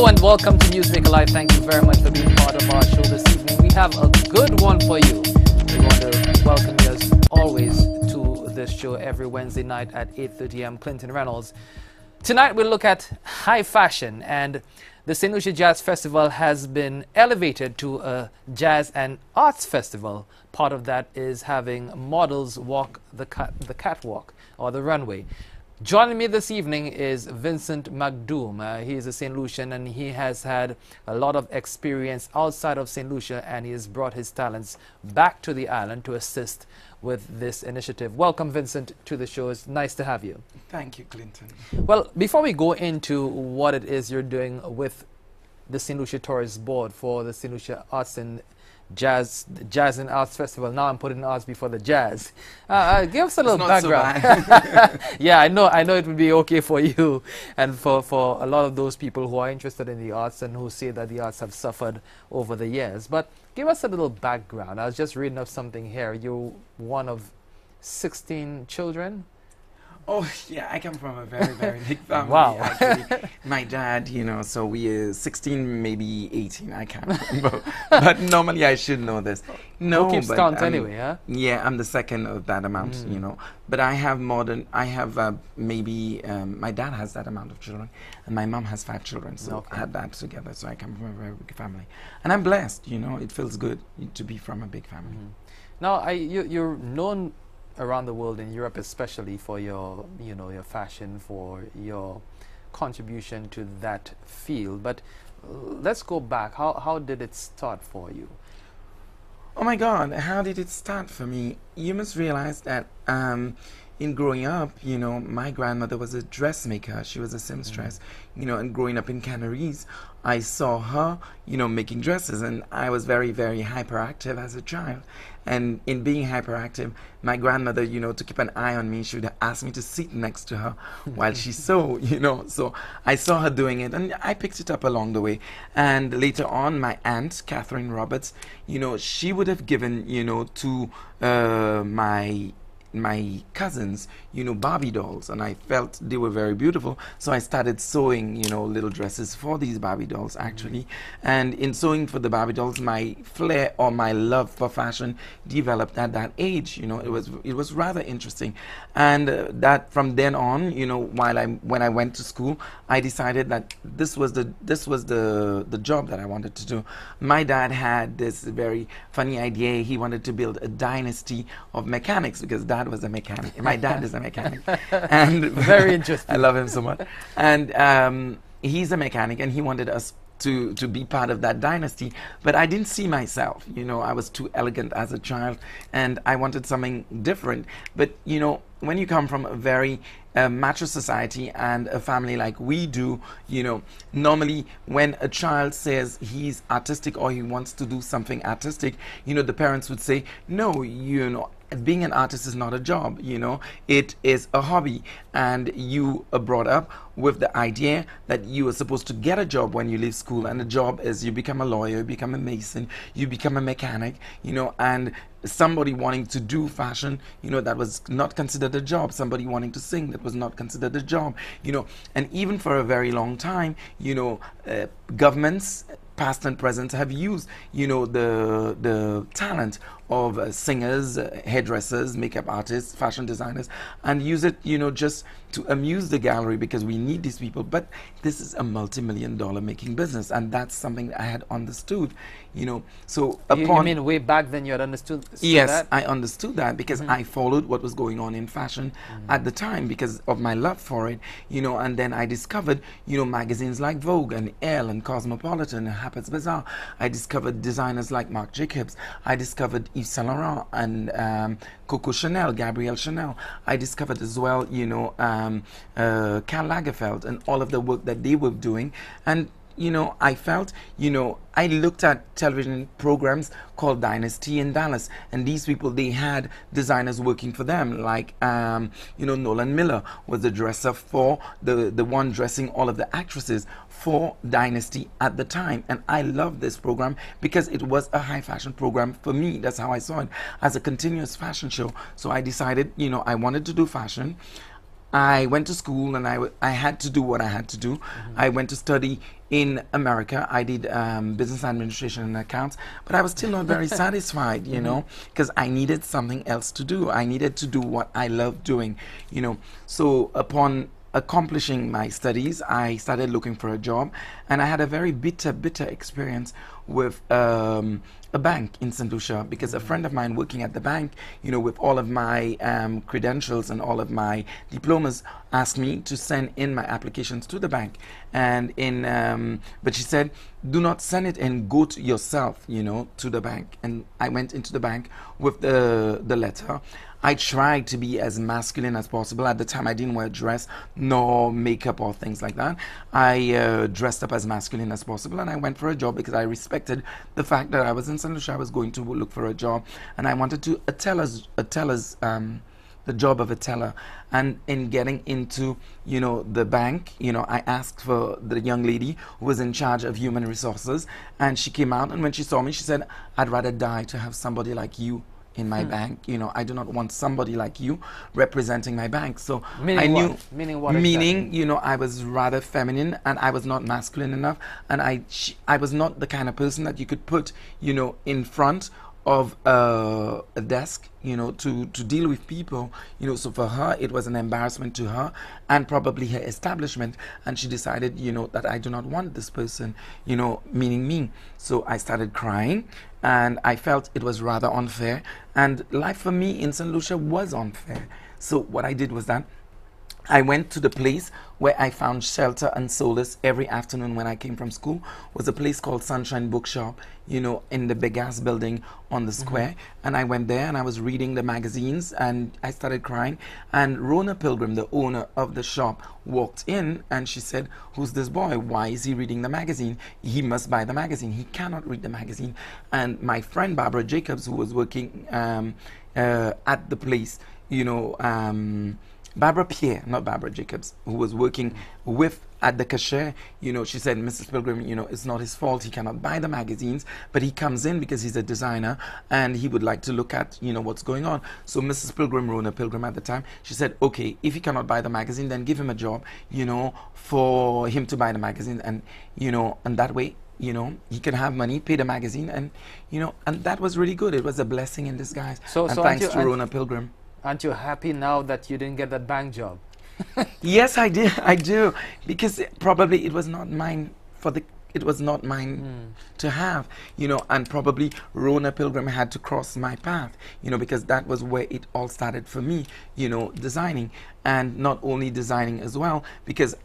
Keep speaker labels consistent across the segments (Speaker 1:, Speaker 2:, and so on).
Speaker 1: Hello and welcome to Newsmaker Live. Thank you very much for being part of our show this evening. We have a good one for you. We want to welcome you as always to this show every Wednesday night at 8:30 am. Clinton Reynolds. Tonight we'll look at high fashion, and the St. Lucia Jazz Festival has been elevated to a jazz and arts festival. Part of that is having models walk the catwalk or the runway. Joining me this evening is Vincent mcdoom. He is a St. Lucian and he has had a lot of experience outside of St. Lucia, and he has brought his talents back to the island to assist with this initiative. Welcome, Vincent, to the show. It's nice to have you.
Speaker 2: Thank you, Clinton.
Speaker 1: Well, before we go into what it is you're doing with the St. Lucia Tourist Board for the St. Lucia Arts and Jazz and Arts Festival. Now I'm putting arts before the jazz. Give us a little background.
Speaker 2: So
Speaker 1: Yeah, I know it would be okay for you and for a lot of those people who are interested in the arts and who say that the arts have suffered over the years. But give us a little background. I was just reading of something here. You're one of 16 children.
Speaker 2: Oh, yeah, I come from a very, very big family.
Speaker 1: Wow.
Speaker 2: Actually, my dad, so we are 16, maybe 18, I can't remember. But normally I should know this. No,
Speaker 1: Who keeps
Speaker 2: but,
Speaker 1: count anyway, huh?
Speaker 2: Yeah, I'm the second of that amount, But I have my dad has that amount of children, and my mom has 5 children, so
Speaker 1: Okay.
Speaker 2: I had that together, so I come from a very big family. And I'm blessed, it feels good to be from a big family.
Speaker 1: Now, you're known around the world, in Europe especially, for your fashion, for your contribution to that field. But let's go back. How did it start for you?
Speaker 2: Oh my God, how did it start for me? You must realize that in growing up, my grandmother was a dressmaker. She was a seamstress, and growing up in Canaries, I saw her, making dresses, and I was very, very hyperactive as a child. And in being hyperactive, my grandmother, to keep an eye on me, she would ask me to sit next to her while she sewed, So I saw her doing it, and I picked it up along the way. And later on, my aunt, Catherine Roberts, she would have given, to my cousins, Barbie dolls, and I felt they were very beautiful, so I started sewing, little dresses for these Barbie dolls, actually. And in sewing for the Barbie dolls, my flair or my love for fashion developed at that age. It was rather interesting, and that from then on, when I went to school, I decided that this was the job that I wanted to do. My dad had this very funny idea. He wanted to build a dynasty of mechanics, because Dad was a mechanic. My dad is a mechanic, and
Speaker 1: Very interesting.
Speaker 2: I love him so much. And he's a mechanic, and he wanted us to be part of that dynasty. But I didn't see myself. I was too elegant as a child, and I wanted something different. But when you come from a very macho society and a family like we do, normally when a child says he's artistic or he wants to do something artistic, the parents would say, no, being an artist is not a job, it is a hobby. And you are brought up with the idea that you are supposed to get a job when you leave school, and the job is you become a lawyer, you become a mason, you become a mechanic, and somebody wanting to do fashion, that was not considered a job. Somebody wanting to sing, that was not considered a job, and even for a very long time, governments, past and present, have used, the talent of singers, hairdressers, makeup artists, fashion designers, and use it, just to amuse the gallery, because we need these people. But this is a multi-million-dollar making business, and that's something that I had understood, So
Speaker 1: You mean way back then you had understood
Speaker 2: yes,
Speaker 1: that?
Speaker 2: I understood that, because I followed what was going on in fashion at the time because of my love for it, and then I discovered, magazines like Vogue and Elle and Cosmopolitan and Harper's Bazaar. I discovered designers like Marc Jacobs. I discovered Yves Saint Laurent and Coco Chanel, Gabrielle Chanel. I discovered as well, Karl Lagerfeld and all of the work that they were doing. And I felt, I looked at television programs called Dynasty in Dallas, and these people, they had designers working for them, like, Nolan Miller was the dresser for the one dressing all of the actresses for Dynasty at the time. And I loved this program because it was a high fashion program for me. That's how I saw it, as a continuous fashion show. So I decided, I wanted to do fashion. I went to school, and I had to do what I had to do. I went to study in America. I did business administration and accounts, but I was still not very satisfied, you know, because I needed something else to do. I needed to do what I love doing, you know. So upon accomplishing my studies, I started looking for a job, and I had a very bitter experience with a bank in St. Lucia, because a friend of mine working at the bank, you know, with all of my credentials and all of my diplomas, asked me to send in my applications to the bank. And but she said, do not send it and go to yourself, you know, to the bank. And I went into the bank with the letter. I tried to be as masculine as possible. At the time, I didn't wear a dress, nor makeup or things like that. I dressed up as masculine as possible, and I went for a job because I respected the fact that I was in St. Lucia. I was going to look for a job, and I wanted to the job of a teller. And in getting into, you know, the bank, you know, I asked for the young lady who was in charge of human resources, and she came out, and when she saw me, she said, I'd rather die to have somebody like you in my bank. You know, I do not want somebody like you representing my bank. So
Speaker 1: Meaning
Speaker 2: I knew
Speaker 1: what? Meaning what
Speaker 2: meaning
Speaker 1: exactly?
Speaker 2: you know, I was rather feminine, and I was not masculine enough, and I was not the kind of person that you could put, you know, in front of a desk, you know, to deal with people, you know. So for her, it was an embarrassment to her and probably her establishment, and she decided, you know, that I do not want this person, you know, meaning me. So I started crying, and I felt it was rather unfair, and life for me in St. Lucia was unfair. So what I did was that I went to the place where I found shelter and solace every afternoon when I came from school. Was a place called Sunshine Bookshop, you know, in the big ass building on the square. And I went there, and I was reading the magazines, and I started crying. And Rona Pilgrim, the owner of the shop, walked in, and she said, who's this boy? Why is he reading the magazine? He must buy the magazine. He cannot read the magazine. And my friend Barbara Jacobs, who was working at the place, you know, Barbara Pierre, not Barbara Jacobs, who was working with at the cashier, you know, she said, Mrs. Pilgrim, you know, it's not his fault. He cannot buy the magazines, but he comes in because he's a designer, and he would like to look at, you know, what's going on. So Mrs. Pilgrim, Rona Pilgrim at the time, she said, okay, if he cannot buy the magazine, then give him a job, you know, for him to buy the magazine, and, you know, and that way, you know, he can have money, pay the magazine, and, you know, and that was really good. It was a blessing in disguise.
Speaker 1: So
Speaker 2: thanks to Rona Pilgrim.
Speaker 1: Aren't you happy now that you didn't get that bank job?
Speaker 2: Yes, I did. I do, because probably it was not mine it was not mine to have, you know, and probably Rona Pilgrim had to cross my path, you know, because that was where it all started for me, you know, designing, and not only designing as well, because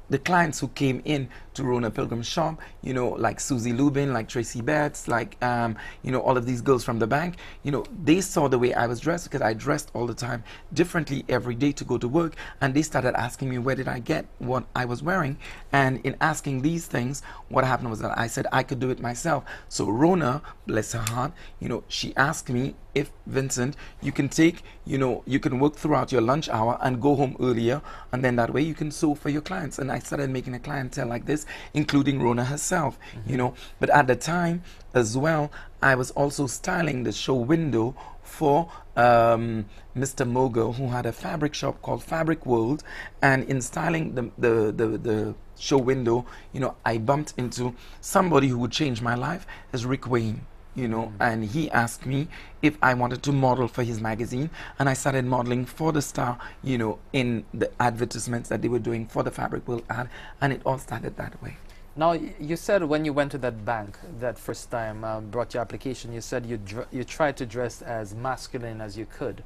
Speaker 2: the clients who came in to Rona Pilgrim's shop, you know, like Susie Lubin, like Tracy Betts, like, you know, all of these girls from the bank, you know, they saw the way I was dressed, because I dressed all the time differently every day to go to work, and they started asking me where did I get what I was wearing. And in asking these things, what happened was that I said I could do it myself. So Rona, bless her heart, you know, she asked me if, Vincent, you can take, you know, you can work throughout your lunch hour and go home earlier, and then that way you can sew for your clients. And I started making a clientele like this, including Rona herself, you know. But at the time as well, I was also styling the show window for Mr. Mogul, who had a fabric shop called Fabric World. And in styling the show window, you know, I bumped into somebody who would change my life, as Rick Wayne, you know, and he asked me if I wanted to model for his magazine, and I started modeling for the Star, you know, in the advertisements that they were doing for the Fabric World ad, and it all started that way.
Speaker 1: Now, you said when you went to that bank that first time, brought your application, you said you tried to dress as masculine as you could.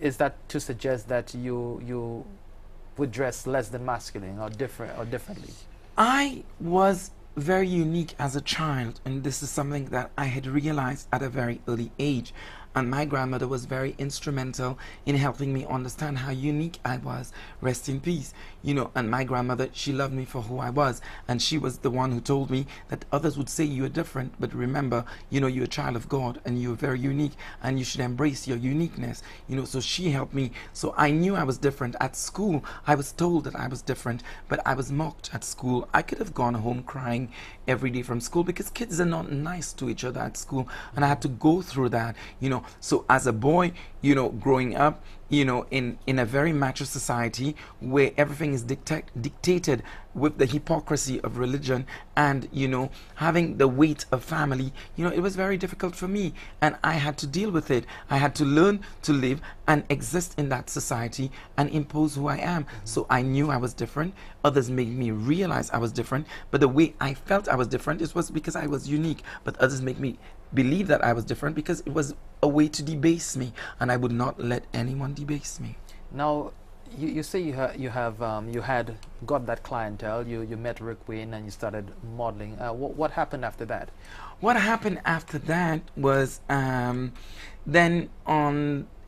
Speaker 1: Is that to suggest that you would dress less than masculine or differently?
Speaker 2: I was very unique as a child, and this is something that I had realized at a very early age. And my grandmother was very instrumental in helping me understand how unique I was. Rest in peace. You know, and my grandmother, she loved me for who I was. And she was the one who told me that others would say you are different, but remember, you know, you're a child of God and you're very unique and you should embrace your uniqueness. You know, so she helped me. So I knew I was different. At school, I was told that I was different, but I was mocked at school. I could have gone home crying every day from school because kids are not nice to each other at school. And I had to go through that, you know. So as a boy, you know, growing up, in a very macho society where everything is dictated with the hypocrisy of religion and, having the weight of family, it was very difficult for me. And I had to deal with it. I had to learn to live and exist in that society and impose who I am. So I knew I was different. Others made me realize I was different. But the way I felt I was different, it was because I was unique. But others make me believe that I was different because it was a way to debase me, and I would not let anyone debase me.
Speaker 1: Now, you say you had got that clientele. You met Rick Wayne and you started modeling. What happened after that?
Speaker 2: What happened after that was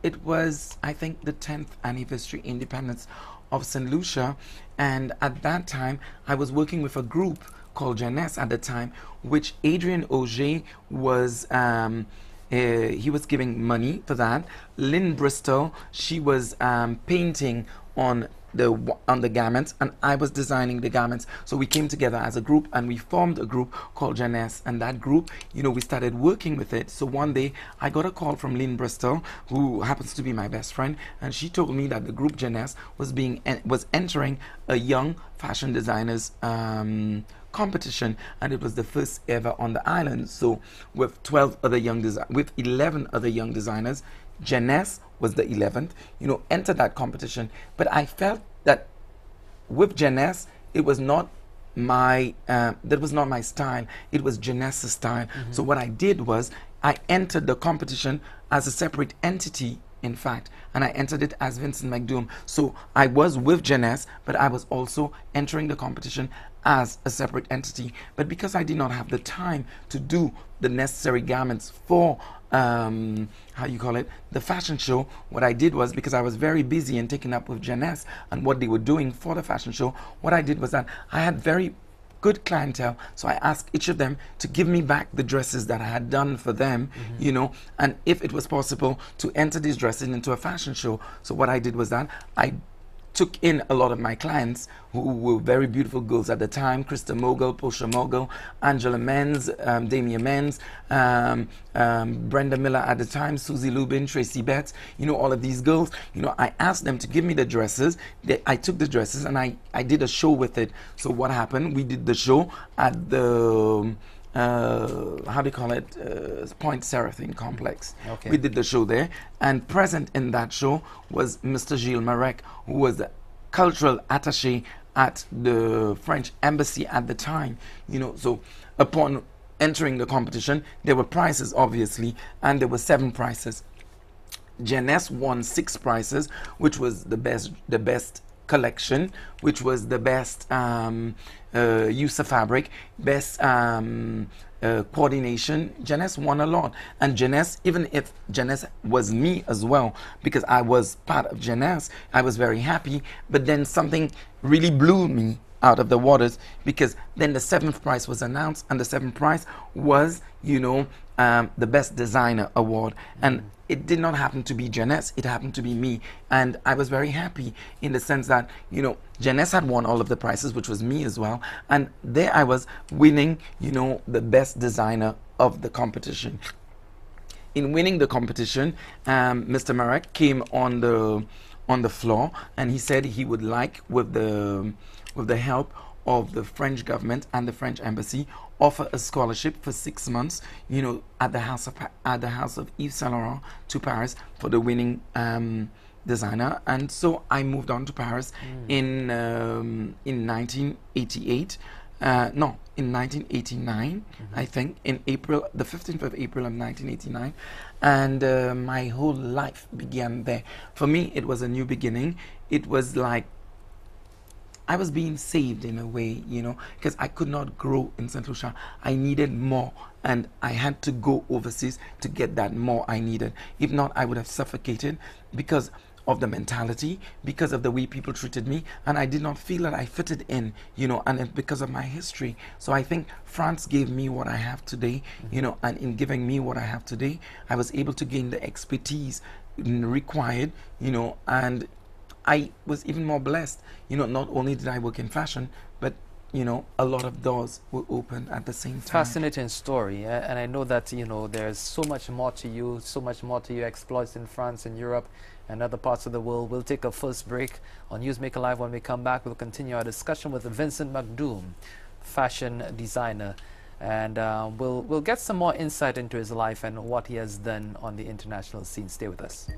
Speaker 2: it was, I think, the 10th anniversary independence of St. Lucia, and at that time I was working with a group called Jeunesse at the time, which Adrian Auger was he was giving money for that. Lynn Bristol, she was painting on the garments, and I was designing the garments. So we came together as a group and we formed a group called Jeunesse, and that group, we started working with it. So one day I got a call from Lynn Bristol, who happens to be my best friend, and she told me that the group Jeunesse was entering a young fashion designers competition, and it was the first ever on the island. So with 11 other young designers, Jeunesse was the 11th, entered that competition. But I felt that with Jeunesse, it was not my that was not my style. It was Jeunesse's style. So what I did was I entered the competition as a separate entity, in fact, and I entered it as Vincent McDoom. So I was with Jeunesse, but I was also entering the competition as a separate entity. But because I did not have the time to do the necessary garments for the fashion show, what I did was, because I was very busy and taken up with Jeunesse and what they were doing for the fashion show, what I did was that I had very good clientele, so I asked each of them to give me back the dresses that I had done for them, and if it was possible to enter these dresses into a fashion show. So what I did was that I took in a lot of my clients who were very beautiful girls at the time: Krista Mogul, Portia Mogul, Angela Menz, Damia Menz, Brenda Miller at the time, Susie Lubin, Tracy Betts, all of these girls. I asked them to give me the dresses. I took the dresses and I did a show with it. So what happened? We did the show at the Point Seraphine Complex.
Speaker 1: Okay.
Speaker 2: We did the show there, and present in that show was Mr. Gilles Marek, who was the cultural attaché at the French embassy at the time. So upon entering the competition, there were prizes, obviously, and there were 7 prizes. Jeunesse won 6 prizes, which was the best collection, which was the best use of fabric, best coordination. Jeunesse won a lot. And Jeunesse, even if Jeunesse was me as well, because I was part of Jeunesse, I was very happy. But then something really blew me out of the waters, because then the 7th prize was announced, and the 7th prize was, the Best Designer Award. And it did not happen to be Jeunesse, it happened to be me. And I was very happy in the sense that, Jeunesse had won all of the prizes, which was me as well. And there I was winning, the best designer of the competition. In winning the competition, Mr. Marek came on the floor, and he said he would like, with the help of the French government and the French embassy, offer a scholarship for 6 months, at the house of Yves Saint Laurent to Paris for the winning designer. And so I moved on to Paris in 1988. In 1989, I think, in April, the 15th of April of 1989, and my whole life began there. For me, it was a new beginning. It was like I was being saved in a way, because I could not grow in St. Lucia. I needed more, and I had to go overseas to get that more I needed. If not, I would have suffocated because of the mentality, because of the way people treated me, and I did not feel that I fitted in, and because of my history. So I think France gave me what I have today, and in giving me what I have today, I was able to gain the expertise required, and I was even more blessed. Not only did I work in fashion, but you know, a lot of doors will open at the same time.
Speaker 1: Fascinating story, and I know that, you know, there's so much more to you, so much more to your exploits in France and Europe and other parts of the world. We'll take a first break on Newsmaker Live. When we come back, we'll continue our discussion with Vincent McDoom, fashion designer, and we'll get some more insight into his life and what he has done on the international scene. Stay with us.